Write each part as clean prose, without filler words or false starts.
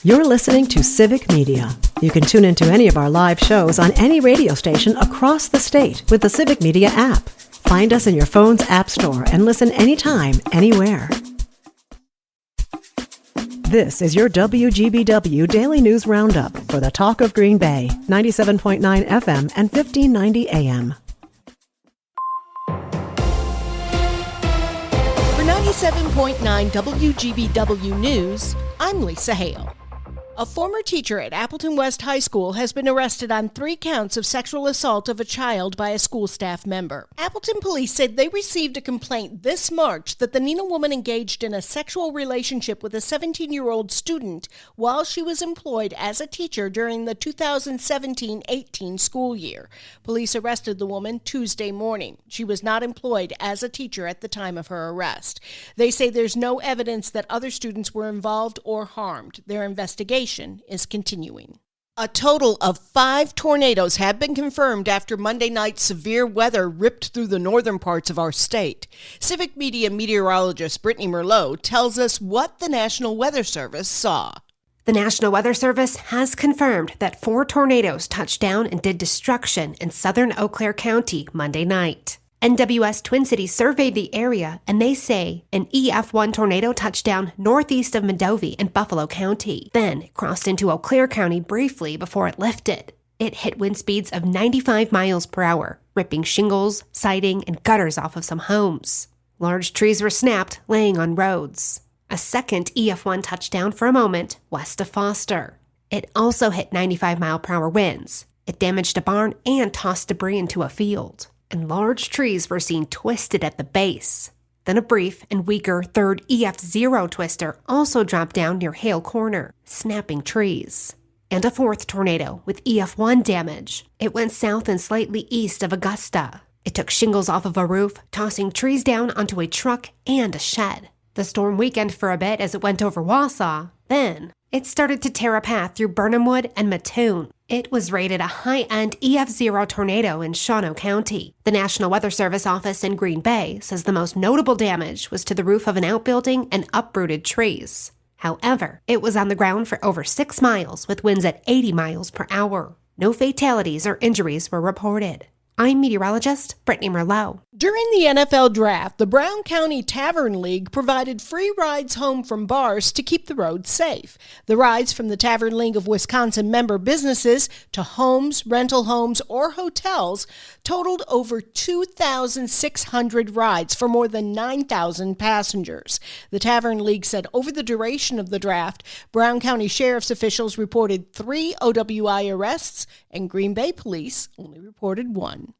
You're listening to Civic Media. You can tune into any of our live shows on any radio station across the state with the Civic Media app. Find us in your phone's app store and listen anytime, anywhere. This is your WGBW Daily News Roundup for the Talk of Green Bay, 97.9 FM and 1590 AM. For 97.9 WGBW News, I'm Lisa Hale. A former teacher at Appleton West High School has been arrested on 3 counts of sexual assault of a child by a school staff member. Appleton police said they received a complaint this March that the Neenah woman engaged in a sexual relationship with a 17-year-old student while she was employed as a teacher during the 2017-18 school year. Police arrested the woman Tuesday morning. She was not employed as a teacher at the time of her arrest. They say there's no evidence that other students were involved or harmed. Their investigation is continuing. A total of 5 tornadoes have been confirmed after Monday night's severe weather ripped through the northern parts of our state. Civic Media meteorologist Brittany Merlot tells us what the National Weather Service saw. The National Weather Service has confirmed that 4 tornadoes touched down and did destruction in southern Eau Claire County Monday night. NWS Twin Cities surveyed the area, and they say an EF1 tornado touched down northeast of Mondovi in Buffalo County. Then it crossed into Eau Claire County briefly before it lifted. It hit wind speeds of 95 miles per hour, ripping shingles, siding, and gutters off of some homes. Large trees were snapped, laying on roads. A second EF1 touched down for a moment west of Foster. It also hit 95-mile-per-hour winds. It damaged a barn and tossed debris into a field. And large trees were seen twisted at the base. Then a brief and weaker third EF0 twister also dropped down near Hale Corner, snapping trees. And a 4th tornado with EF1 damage. It went south and slightly east of Augusta. It took shingles off of a roof, tossing trees down onto a truck and a shed. The storm weakened for a bit as it went over Wausau. Then it started to tear a path through Burnhamwood and Mattoon. It was rated a high-end EF0 tornado in Shawano County. The National Weather Service office in Green Bay says the most notable damage was to the roof of an outbuilding and uprooted trees. However, it was on the ground for over 6 miles with winds at 80 miles per hour. No fatalities or injuries were reported. I'm meteorologist Brittany Merlot. During the NFL draft, the Brown County Tavern League provided free rides home from bars to keep the roads safe. The rides from the Tavern League of Wisconsin member businesses to homes, rental homes, or hotels totaled over 2,600 rides for more than 9,000 passengers. The Tavern League said over the duration of the draft, Brown County Sheriff's officials reported 3 OWI arrests and Green Bay police only reported 1.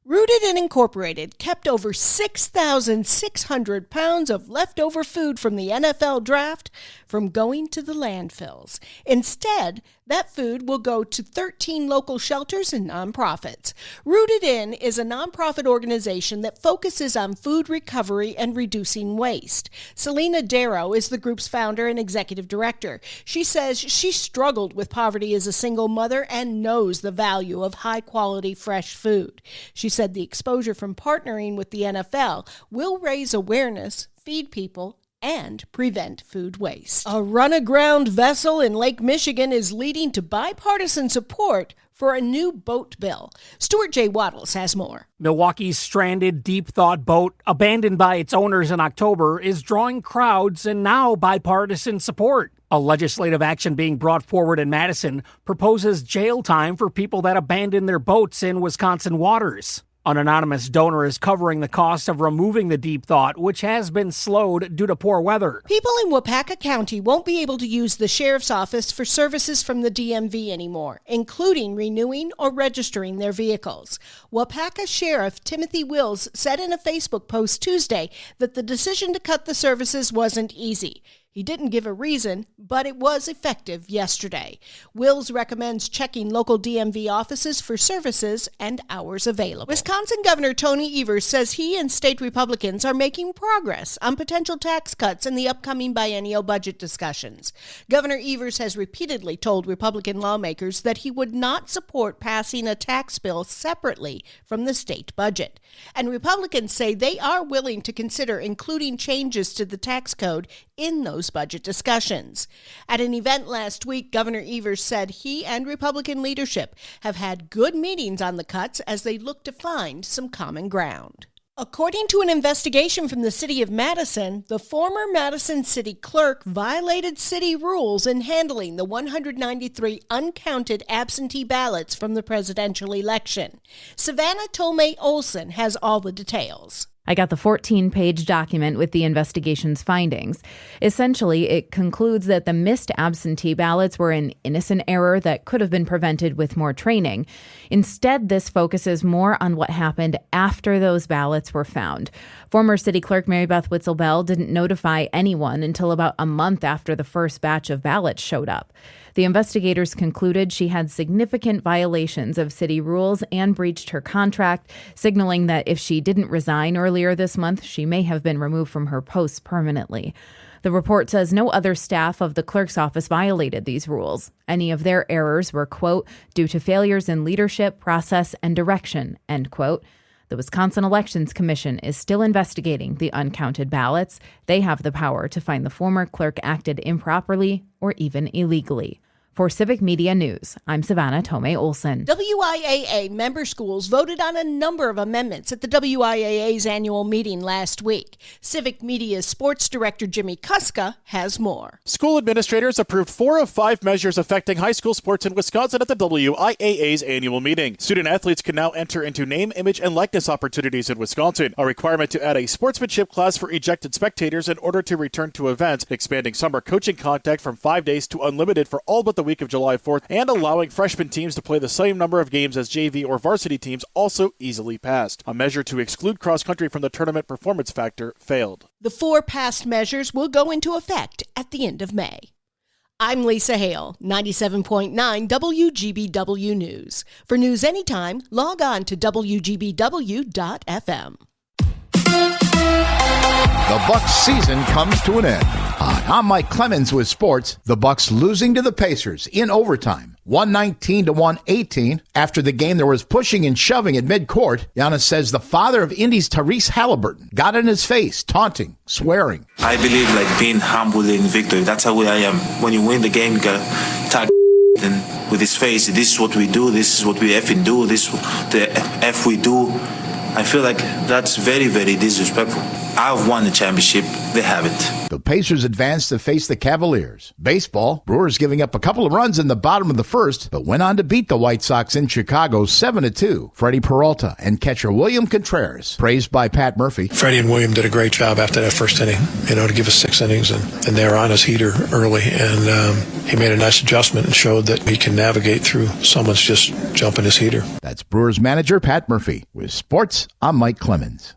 Rooted and Incorporated kept over 6,600 pounds of leftover food from the NFL draft from going to the landfills. Instead, that food will go to 13 local shelters and nonprofits. Rooted In is a nonprofit organization that focuses on food recovery and reducing waste. Selena Darrow is the group's founder and executive director. She says she struggled with poverty as a single mother and knows the value of high-quality fresh food. She said the exposure from partnering with the NFL will raise awareness, feed people, and prevent food waste. A run-aground vessel in Lake Michigan is leading to bipartisan support for a new boat bill. Stuart J. Waddles has more. Milwaukee's stranded Deep Thought boat, abandoned by its owners in October, is drawing crowds and now bipartisan support. A legislative action being brought forward in Madison proposes jail time for people that abandon their boats in Wisconsin waters. An anonymous donor is covering the cost of removing the Deep Thought, which has been slowed due to poor weather. People in Waupaca County won't be able to use the sheriff's office for services from the DMV anymore, including renewing or registering their vehicles. Waupaca Sheriff Timothy Wills said in a Facebook post Tuesday that the decision to cut the services wasn't easy. He didn't give a reason, but it was effective yesterday. Wills recommends checking local DMV offices for services and hours available. Wisconsin Governor Tony Evers says he and state Republicans are making progress on potential tax cuts in the upcoming biennial budget discussions. Governor Evers has repeatedly told Republican lawmakers that he would not support passing a tax bill separately from the state budget. And Republicans say they are willing to consider including changes to the tax code in those those budget discussions. At an event last week, Governor Evers said he and Republican leadership have had good meetings on the cuts as they look to find some common ground. According to an investigation from the city of Madison, the former Madison city clerk violated city rules in handling the 193 uncounted absentee ballots from the presidential election. Savannah Tomei Olson has all the details. I got the 14-page document with the investigation's findings. Essentially, it concludes that the missed absentee ballots were an innocent error that could have been prevented with more training. Instead, this focuses more on what happened after those ballots were found. Former City Clerk Mary Beth Witzel-Bell didn't notify anyone until about a month after the first batch of ballots showed up. The investigators concluded she had significant violations of city rules and breached her contract, signaling that if she didn't resign earlier this month, she may have been removed from her post permanently. The report says no other staff of the clerk's office violated these rules. Any of their errors were, quote, due to failures in leadership, process, and direction, end quote. The Wisconsin Elections Commission is still investigating the uncounted ballots. They have the power to find the former clerk acted improperly or even illegally. For Civic Media News, I'm Savannah Tomei Olson. WIAA member schools voted on a number of amendments at the WIAA's annual meeting last week. Civic Media's sports director Jimmy Kuska has more. School administrators approved 4 of 5 measures affecting high school sports in Wisconsin at the WIAA's annual meeting. Student athletes can now enter into name, image, and likeness opportunities in Wisconsin. A requirement to add a sportsmanship class for ejected spectators in order to return to events, expanding summer coaching contact from 5 days to unlimited for all but the week of July 4th, and allowing freshman teams to play the same number of games as JV or varsity teams also easily passed. A measure to exclude cross-country from the tournament performance factor failed. The 4 passed measures will go into effect at the end of May. I'm Lisa Hale, 97.9 WGBW News. For news anytime, log on to WGBW.FM. The Bucs season comes to an end. Hi, I'm Mike Clemens with sports. The Bucs losing to the Pacers in overtime, 119-118. After the game, there was pushing and shoving at midcourt. Giannis says the father of Indy's Tyrese Halliburton got in his face, taunting, swearing. I believe being humble in victory. That's how I am. When you win the game, you gotta tag and with his face. This is what we do. This is what we effing do. This is the F we do. I feel like that's very, very disrespectful. I've won the championship. They haven't. The Pacers advanced to face the Cavaliers. Baseball, Brewers giving up a couple of runs in the bottom of the first, but went on to beat the White Sox in Chicago 7-2. Freddie Peralta and catcher William Contreras, praised by Pat Murphy. Freddie and William did a great job after that first inning, to give us 6 innings, and they were on his heater early, and he made a nice adjustment and showed that he can navigate through someone's just jumping his heater. That's Brewers manager Pat Murphy. With sports, I'm Mike Clemens.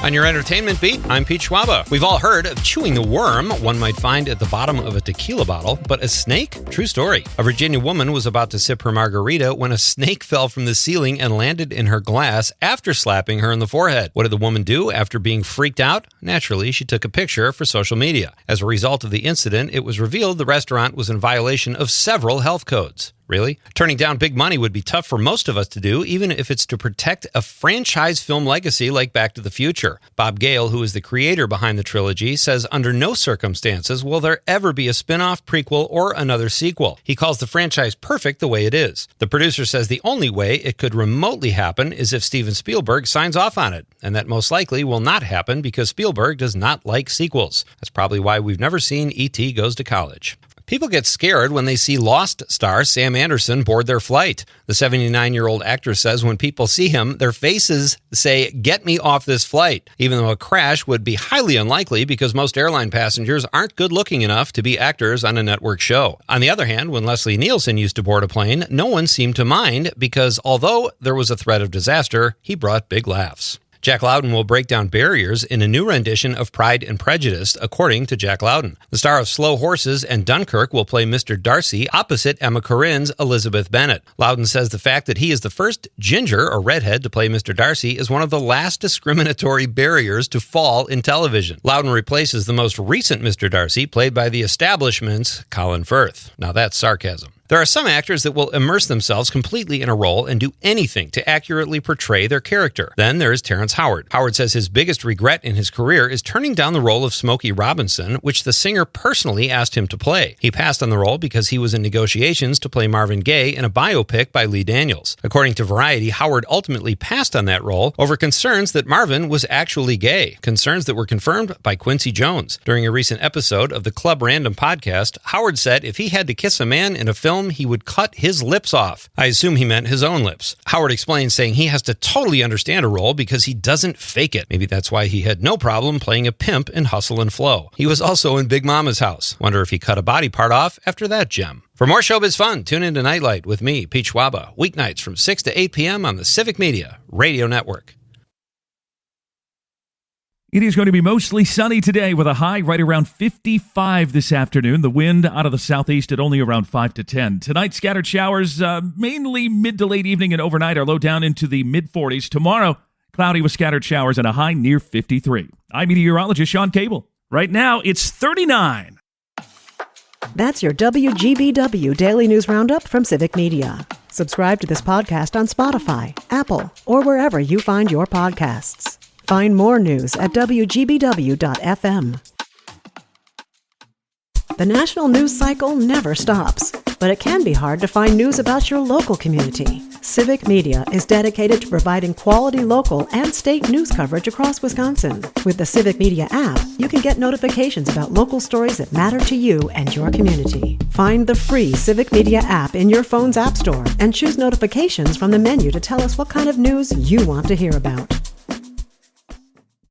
On your entertainment beat, I'm Pete Schwaba. We've all heard of chewing the worm one might find at the bottom of a tequila bottle, but a snake? True story. A Virginia woman was about to sip her margarita when a snake fell from the ceiling and landed in her glass after slapping her in the forehead. What did the woman do after being freaked out? Naturally, she took a picture for social media. As a result of the incident, it was revealed the restaurant was in violation of several health codes. Really? Turning down big money would be tough for most of us to do, even if it's to protect a franchise film legacy like Back to the Future. Bob Gale, who is the creator behind the trilogy, says under no circumstances will there ever be a spin-off, prequel, or another sequel. He calls the franchise perfect the way it is. The producer says the only way it could remotely happen is if Steven Spielberg signs off on it, and that most likely will not happen because Spielberg does not like sequels. That's probably why we've never seen E.T. Goes to College. People get scared when they see Lost star Sam Anderson board their flight. The 79-year-old actor says when people see him, their faces say, "Get me off this flight," even though a crash would be highly unlikely because most airline passengers aren't good-looking enough to be actors on a network show. On the other hand, when Leslie Nielsen used to board a plane, no one seemed to mind because although there was a threat of disaster, he brought big laughs. Jack Lowden will break down barriers in a new rendition of Pride and Prejudice, according to Jack Lowden. The star of Slow Horses and Dunkirk will play Mr. Darcy opposite Emma Corrin's Elizabeth Bennet. Lowden says the fact that he is the first ginger or redhead to play Mr. Darcy is one of the last discriminatory barriers to fall in television. Lowden replaces the most recent Mr. Darcy, played by the establishment's Colin Firth. Now that's sarcasm. There are some actors that will immerse themselves completely in a role and do anything to accurately portray their character. Then there is Terrence Howard. Howard says his biggest regret in his career is turning down the role of Smokey Robinson, which the singer personally asked him to play. He passed on the role because he was in negotiations to play Marvin Gaye in a biopic by Lee Daniels. According to Variety, Howard ultimately passed on that role over concerns that Marvin was actually gay, concerns that were confirmed by Quincy Jones. During a recent episode of the Club Random podcast, Howard said if he had to kiss a man in a film, he would cut his lips off. I assume he meant his own lips. Howard explained, saying he has to totally understand a role because he doesn't fake it. Maybe that's why he had no problem playing a pimp in Hustle and Flow. He was also in Big Mama's House. Wonder if he cut a body part off after that gem. For more showbiz fun, tune into Nightlight with me, Pete Schwaba, weeknights from 6 to 8 p.m. on the Civic Media Radio Network. It is going to be mostly sunny today with a high right around 55 this afternoon. The wind out of the southeast at only around 5 to 10. Tonight, scattered showers, mainly mid to late evening and overnight, are low down into the mid-40s. Tomorrow, cloudy with scattered showers and a high near 53. I'm meteorologist Sean Cable. Right now, it's 39. That's your WGBW Daily News Roundup from Civic Media. Subscribe to this podcast on Spotify, Apple, or wherever you find your podcasts. Find more news at WGBW.FM. The national news cycle never stops, but it can be hard to find news about your local community. Civic Media is dedicated to providing quality local and state news coverage across Wisconsin. With the Civic Media app, you can get notifications about local stories that matter to you and your community. Find the free Civic Media app in your phone's app store and choose notifications from the menu to tell us what kind of news you want to hear about.